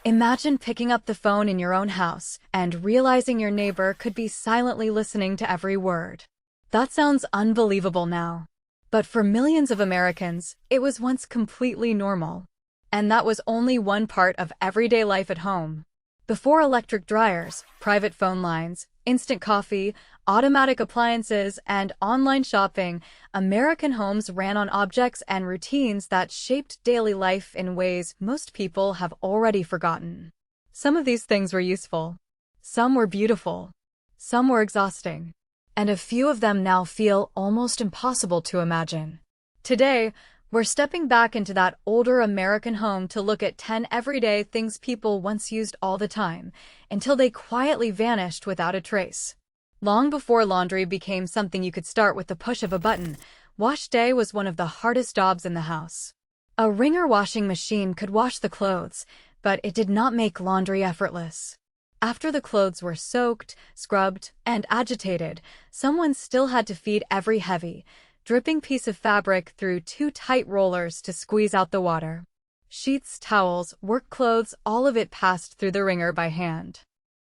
Imagine picking up the phone in your own house and realizing your neighbor could be silently listening to every word. That sounds unbelievable now. But for millions of Americans, it was once completely normal. And that was only one part of everyday life at home. Before electric dryers, private phone lines, instant coffee, automatic appliances, and online shopping, American homes ran on objects and routines that shaped daily life in ways most people have already forgotten. Some of these things were useful. Some were beautiful. Some were exhausting. And a few of them now feel almost impossible to imagine. Today, we're stepping back into that older American home to look at 10 everyday things people once used all the time, until they quietly vanished without a trace. Long before laundry became something you could start with the push of a button, wash day was one of the hardest jobs in the house. A Wringer washing machine could wash the clothes, but it did not make laundry effortless. After the clothes were soaked, scrubbed, and agitated, someone still had to feed every heavy, dripping piece of fabric through two tight rollers to squeeze out the water. Sheets, towels, work clothes, all of it passed through the wringer by hand.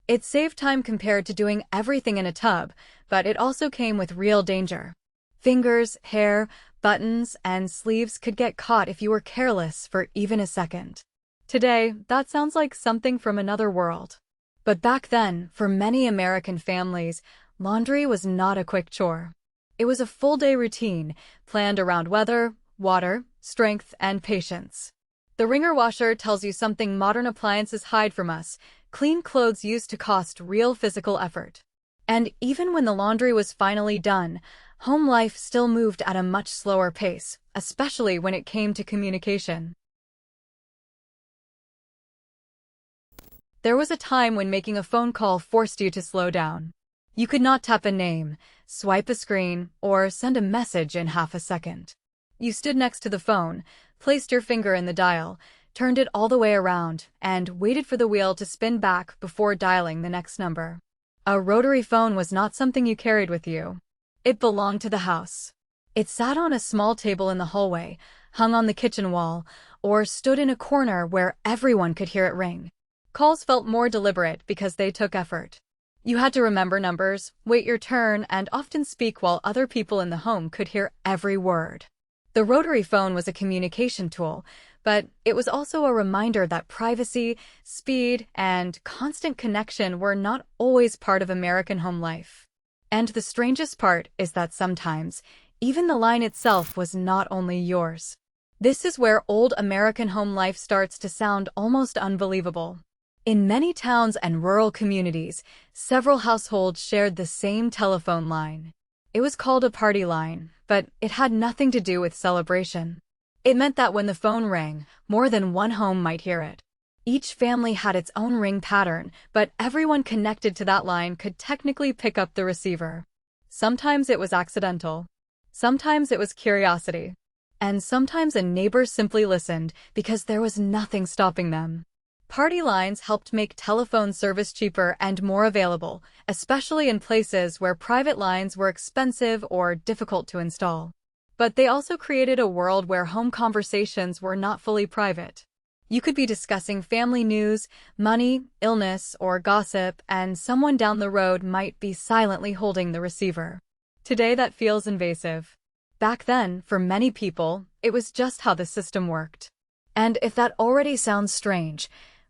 It saved time compared to doing everything in a tub, but it also came with real danger. Fingers, hair, buttons, and sleeves could get caught if you were careless for even a second. Today, that sounds like something from another world. But back then, for many American families, laundry was not a quick chore. It was a full-day routine, planned around weather, water, strength, and patience. The wringer washer tells you something modern appliances hide from us: clean clothes used to cost real physical effort. And even when the laundry was finally done, home life still moved at a much slower pace, especially when it came to communication. There was a time when making a phone call forced you to slow down. You could not tap a name, swipe a screen, or send a message in half a second. You stood next to the phone, placed your finger in the dial, turned it all the way around, and waited for the wheel to spin back before dialing the next number. A rotary phone was not something you carried with you. It belonged to the house. It sat on a small table in the hallway, hung on the kitchen wall, or stood in a corner where everyone could hear it ring. Calls felt more deliberate because they took effort. You had to remember numbers, wait your turn, and often speak while other people in the home could hear every word. The rotary phone was a communication tool, but it was also a reminder that privacy, speed, and constant connection were not always part of American home life. And the strangest part is that sometimes, even the line itself was not only yours. This is where old American home life starts to sound almost unbelievable. In many towns and rural communities, several households shared the same telephone line. It was called a party line, but it had nothing to do with celebration. It meant that when the phone rang, more than one home might hear it. Each family had its own ring pattern, but everyone connected to that line could technically pick up the receiver. Sometimes it was accidental. Sometimes it was curiosity. And sometimes a neighbor simply listened because there was nothing stopping them. Party lines helped make telephone service cheaper and more available, especially in places where private lines were expensive or difficult to install. But they also created a world where home conversations were not fully private. You could be discussing family news, money, illness, or gossip, and someone down the road might be silently holding the receiver. Today that feels invasive. Back then, for many people, it was just how the system worked. And if that already sounds strange,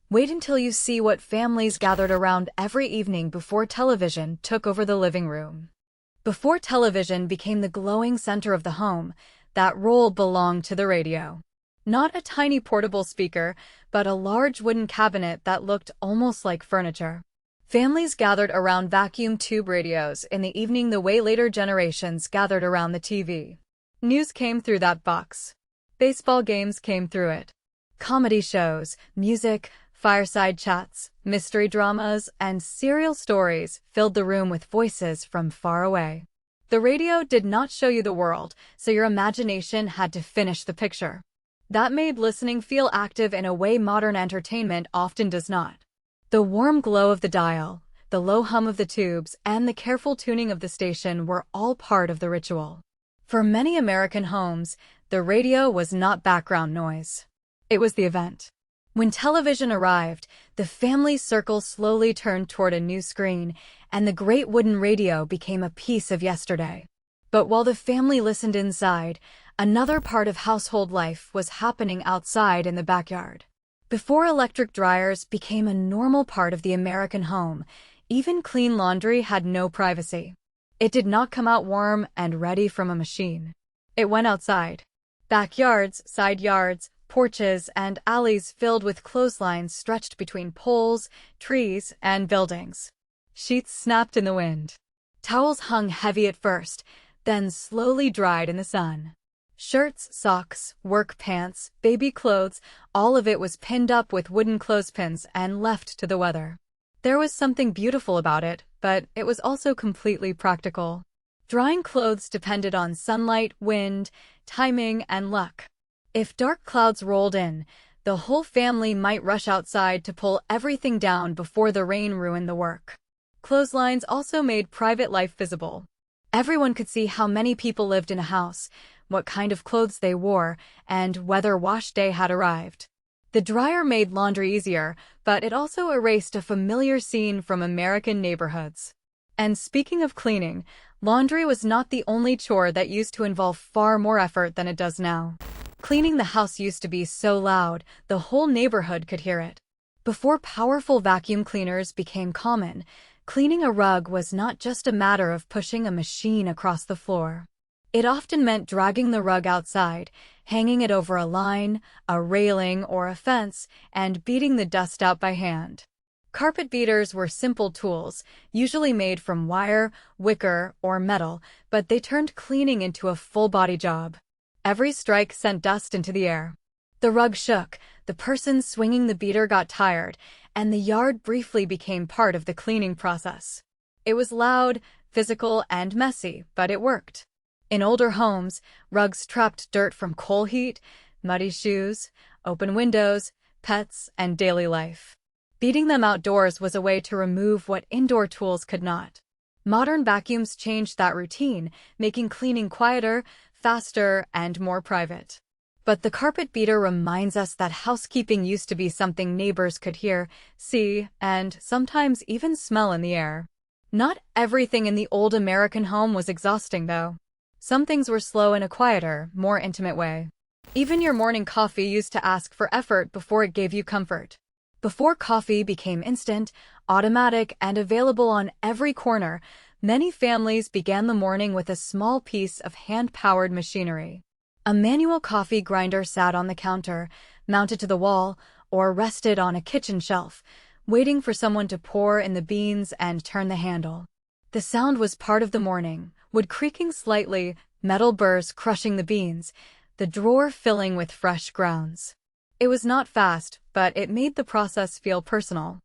wait until you see what families gathered around every evening before television took over the living room. Before television became the glowing center of the home, that role belonged to the radio. Not a tiny portable speaker, but a large wooden cabinet that looked almost like furniture. Families gathered around vacuum tube radios in the evening the way later generations gathered around the TV. News came through that box. Baseball games came through it. Comedy shows, music, fireside chats, mystery dramas, and serial stories filled the room with voices from far away. The radio did not show you the world, so your imagination had to finish the picture. That made listening feel active in a way modern entertainment often does not. The warm glow of the dial, the low hum of the tubes, and the careful tuning of the station were all part of the ritual. For many American homes, the radio was not background noise. It was the event. When television arrived, the family circle slowly turned toward a new screen, and the great wooden radio became a piece of yesterday. But while the family listened inside, another part of household life was happening outside in the backyard. Before electric dryers became a normal part of the American home, even clean laundry had no privacy. It did not come out warm and ready from a machine. It went outside. Backyards, side yards, porches, and alleys filled with clotheslines stretched between poles, trees, and buildings. Sheets snapped in the wind. Towels hung heavy at first, then slowly dried in the sun. Shirts, socks, work pants, baby clothes, all of it was pinned up with wooden clothespins and left to the weather. There was something beautiful about it, but it was also completely practical. Drying clothes depended on sunlight, wind, timing, and luck. If dark clouds rolled in, the whole family might rush outside to pull everything down before the rain ruined the work. Clotheslines also made private life visible. Everyone could see how many people lived in a house, what kind of clothes they wore, and whether wash day had arrived. The dryer made laundry easier, but it also erased a familiar scene from American neighborhoods. And speaking of cleaning, laundry was not the only chore that used to involve far more effort than it does now. Cleaning the house used to be so loud, the whole neighborhood could hear it. Before powerful vacuum cleaners became common, cleaning a rug was not just a matter of pushing a machine across the floor. It often meant dragging the rug outside, hanging it over a line, a railing, or a fence, and beating the dust out by hand. Carpet beaters were simple tools, usually made from wire, wicker, or metal, but they turned cleaning into a full-body job. Every strike sent dust into the air. The rug shook, the person swinging the beater got tired, and the yard briefly became part of the cleaning process. It was loud, physical, and messy, but it worked. In older homes, rugs trapped dirt from coal heat, muddy shoes, open windows, pets, and daily life. Beating them outdoors was a way to remove what indoor tools could not. Modern vacuums changed that routine, making cleaning quieter, faster, and more private. But the carpet beater reminds us that housekeeping used to be something neighbors could hear, see, and sometimes even smell in the air. Not everything in the old American home was exhausting, though. Some things were slow in a quieter, more intimate way. Even your morning coffee used to ask for effort before it gave you comfort. Before coffee became instant, automatic, and available on every corner, many families began the morning with a small piece of hand-powered machinery. A manual coffee grinder sat on the counter, mounted to the wall, or rested on a kitchen shelf, waiting for someone to pour in the beans and turn the handle. The sound was part of the morning, wood creaking slightly, metal burrs crushing the beans, the drawer filling with fresh grounds. It was not fast, but it made the process feel personal.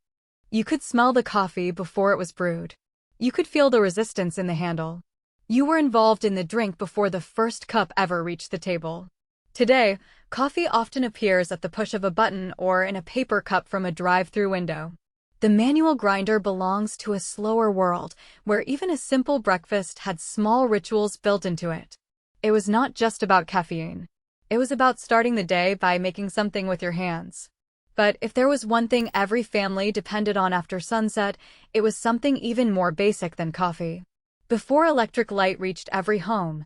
You could smell the coffee before it was brewed. You could feel the resistance in the handle. You were involved in the drink before the first cup ever reached the table. Today, coffee often appears at the push of a button or in a paper cup from a drive-through window. The manual grinder belongs to a slower world, where even a simple breakfast had small rituals built into it. It was not just about caffeine. It was about starting the day by making something with your hands. But if there was one thing every family depended on after sunset, it was something even more basic than coffee. Before electric light reached every home,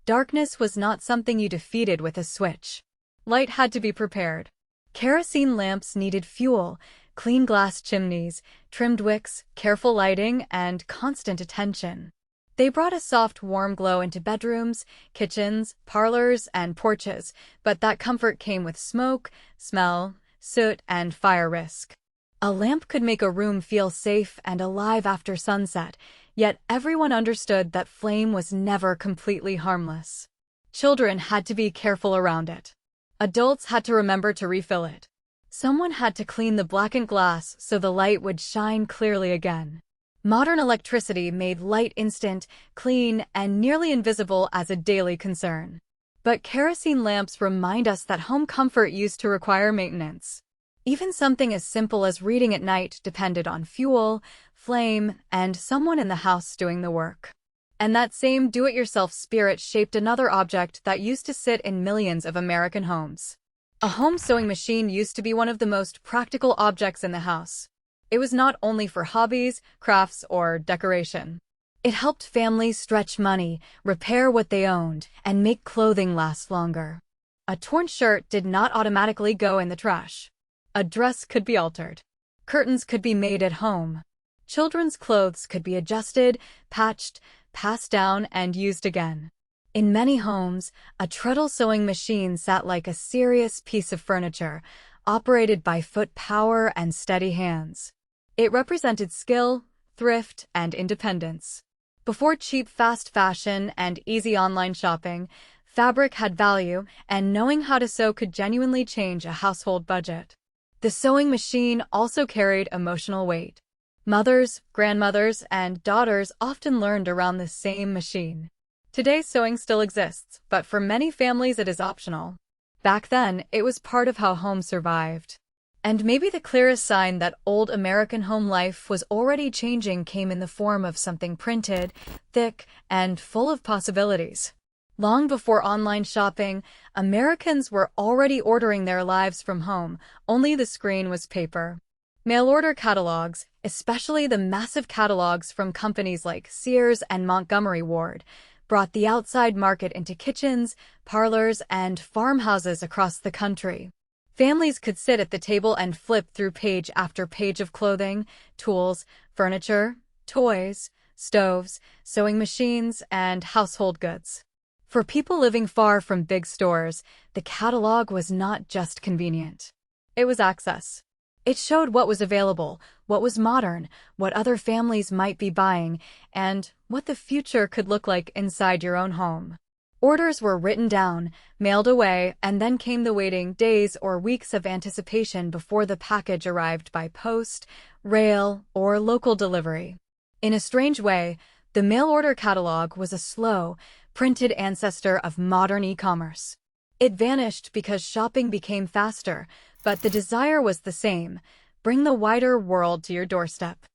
darkness was not something you defeated with a switch. Light had to be prepared. Kerosene lamps needed fuel, clean glass chimneys, trimmed wicks, careful lighting, and constant attention. They brought a soft, warm glow into bedrooms, kitchens, parlors, and porches, but that comfort came with smoke, smell, soot, and fire risk. A lamp could make a room feel safe and alive after sunset, yet everyone understood that flame was never completely harmless. Children had to be careful around it. Adults had to remember to refill it. Someone had to clean the blackened glass so the light would shine clearly again. Modern electricity made light instant, clean, and nearly invisible as a daily concern. But kerosene lamps remind us that home comfort used to require maintenance. Even something as simple as reading at night depended on fuel, flame, and someone in the house doing the work. And that same do-it-yourself spirit shaped another object that used to sit in millions of American homes: A home sewing machine used to be one of the most practical objects in the house. It was not only for hobbies, crafts, or decoration. It helped families stretch money, repair what they owned, and make clothing last longer. A torn shirt did not automatically go in the trash. A dress could be altered. Curtains could be made at home. Children's clothes could be adjusted, patched, passed down, and used again. In many homes, a treadle sewing machine sat like a serious piece of furniture, operated by foot power and steady hands. It represented skill, thrift, and independence. Before cheap fast fashion and easy online shopping, fabric had value, and knowing how to sew could genuinely change a household budget. The sewing machine also carried emotional weight. Mothers, grandmothers, and daughters often learned around the same machine. Today, sewing still exists, but for many families it is optional. Back then, it was part of how home survived. And maybe the clearest sign that old American home life was already changing came in the form of something printed, thick, and full of possibilities. Long before online shopping, Americans were already ordering their lives from home, only the screen was paper. Mail-order catalogs, especially the massive catalogs from companies like Sears and Montgomery Ward, brought the outside market into kitchens, parlors, and farmhouses across the country. Families could sit at the table and flip through page after page of clothing, tools, furniture, toys, stoves, sewing machines, and household goods. For people living far from big stores, the catalog was not just convenient. It was access. It showed what was available, what was modern, what other families might be buying, and what the future could look like inside your own home. Orders were written down, mailed away, and then came the waiting days or weeks of anticipation before the package arrived by post, rail, or local delivery. In a strange way, the mail-order catalog was a slow, printed ancestor of modern e-commerce. It vanished because shopping became faster, but the desire was the same: bring the wider world to your doorstep.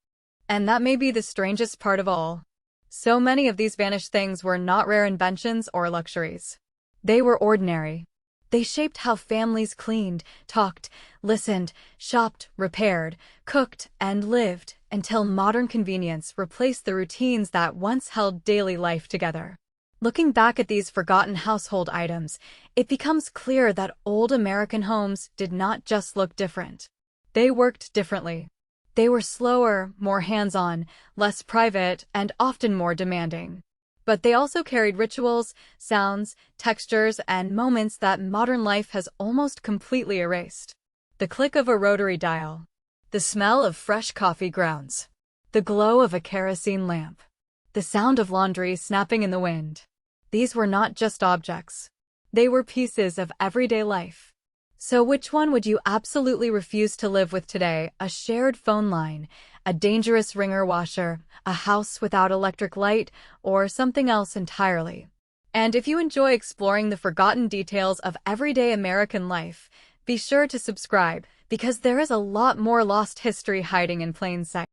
And that may be the strangest part of all. So many of these vanished things were not rare inventions or luxuries. They were ordinary. They shaped how families cleaned, talked, listened, shopped, repaired, cooked, and lived, until modern convenience replaced the routines that once held daily life together. Looking back at these forgotten household items, it becomes clear that old American homes did not just look different. They worked differently. They were slower, more hands-on, less private, and often more demanding. But they also carried rituals, sounds, textures, and moments that modern life has almost completely erased. The click of a rotary dial. The smell of fresh coffee grounds. The glow of a kerosene lamp. The sound of laundry snapping in the wind. These were not just objects. They were pieces of everyday life. So which one would you absolutely refuse to live with today? A shared phone line, a dangerous Wringer washer, a house without electric light, or something else entirely? And if you enjoy exploring the forgotten details of everyday American life, be sure to subscribe, because there is a lot more lost history hiding in plain sight.